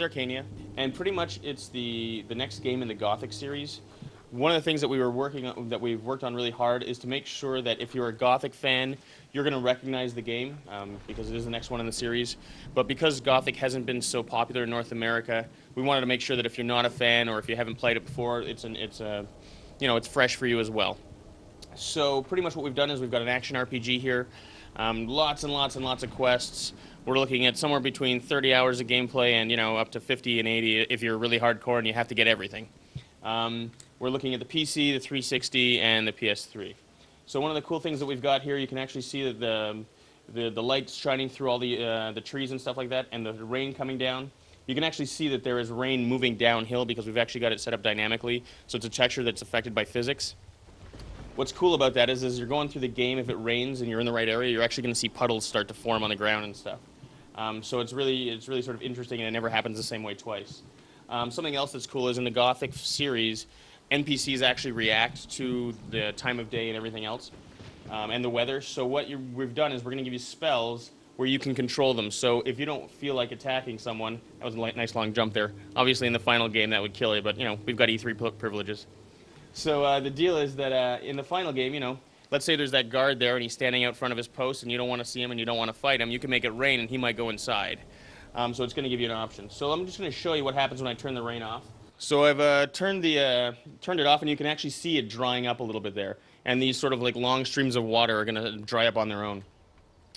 is Arcania, and pretty much it's the next game in the Gothic series. One of the things that we've worked on really hard is to make sure that if you're a Gothic fan, you're going to recognize the game because it is the next one in the series. But because Gothic hasn't been so popular in North America, we wanted to make sure that if you're not a fan or if you haven't played it before, it's fresh for you as well. So pretty much what we've done is we've got an action RPG here, lots and lots and lots of quests. We're looking at somewhere between 30 hours of gameplay and up to 50 and 80 if you're really hardcore and you have to get everything. We're looking at the PC, the 360, and the PS3. So one of the cool things that we've got here, you can actually see that the lights shining through all the trees and stuff like that, and the rain coming down. You can actually see that there is rain moving downhill because we've actually got it set up dynamically, so it's a texture that's affected by physics. What's cool about that is as you're going through the game, if it rains and you're in the right area, you're actually going to see puddles start to form on the ground and stuff. So it's really sort of interesting, and it never happens the same way twice. Something else that's cool is in the Gothic series, NPCs actually react to the time of day and everything else, and the weather. So what we've done is we're going to give you spells where you can control them. So if you don't feel like attacking someone, that was a nice long jump there. Obviously in the final game that would kill you, but we've got E3 privileges. So the deal is that in the final game, let's say there's that guard there and he's standing out front of his post and you don't want to see him and you don't want to fight him, you can make it rain and he might go inside. So it's going to give you an option. So I'm just going to show you what happens when I turn the rain off. So I've turned it off, and you can actually see it drying up a little bit there. And these sort of like long streams of water are going to dry up on their own.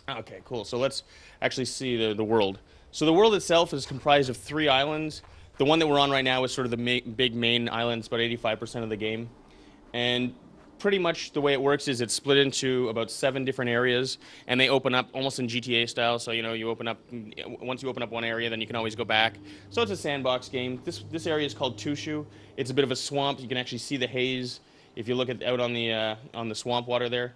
Okay, cool. So let's actually see the world. So the world itself is comprised of 3 islands. The one that we're on right now is sort of the big main island. It's about 85% of the game. And pretty much the way it works is it's split into about 7 different areas, and they open up almost in GTA style. So you open up, once you open up one area, then you can always go back. So it's a sandbox game. This area is called Tushu. It's a bit of a swamp. You can actually see the haze if you look out on the swamp water there.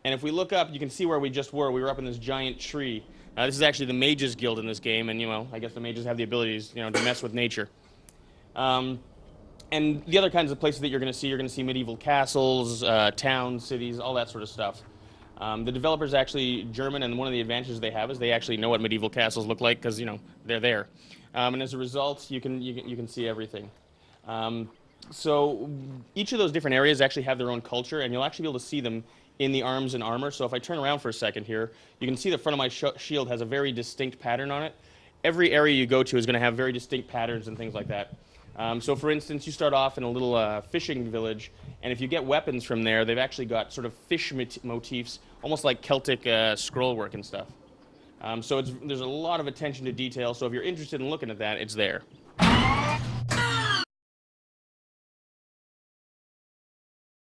And if we look up, you can see where we just were. We were up in this giant tree. This is actually the Mages Guild in this game, and I guess the mages have the abilities to mess with nature. And the other kinds of places that you're going to see medieval castles, towns, cities, all that sort of stuff. The developer's actually German, and one of the advantages they have is they actually know what medieval castles look like because they're there. And as a result, you can see everything. So each of those different areas actually have their own culture, and you'll actually be able to see them in the arms and armor. So if I turn around for a second here, you can see the front of my shield has a very distinct pattern on it. Every area you go to is going to have very distinct patterns and things like that. So for instance, you start off in a little fishing village, and if you get weapons from there, they've actually got sort of fish motifs, almost like Celtic scroll work and stuff. So there's a lot of attention to detail, so if you're interested in looking at that, it's there.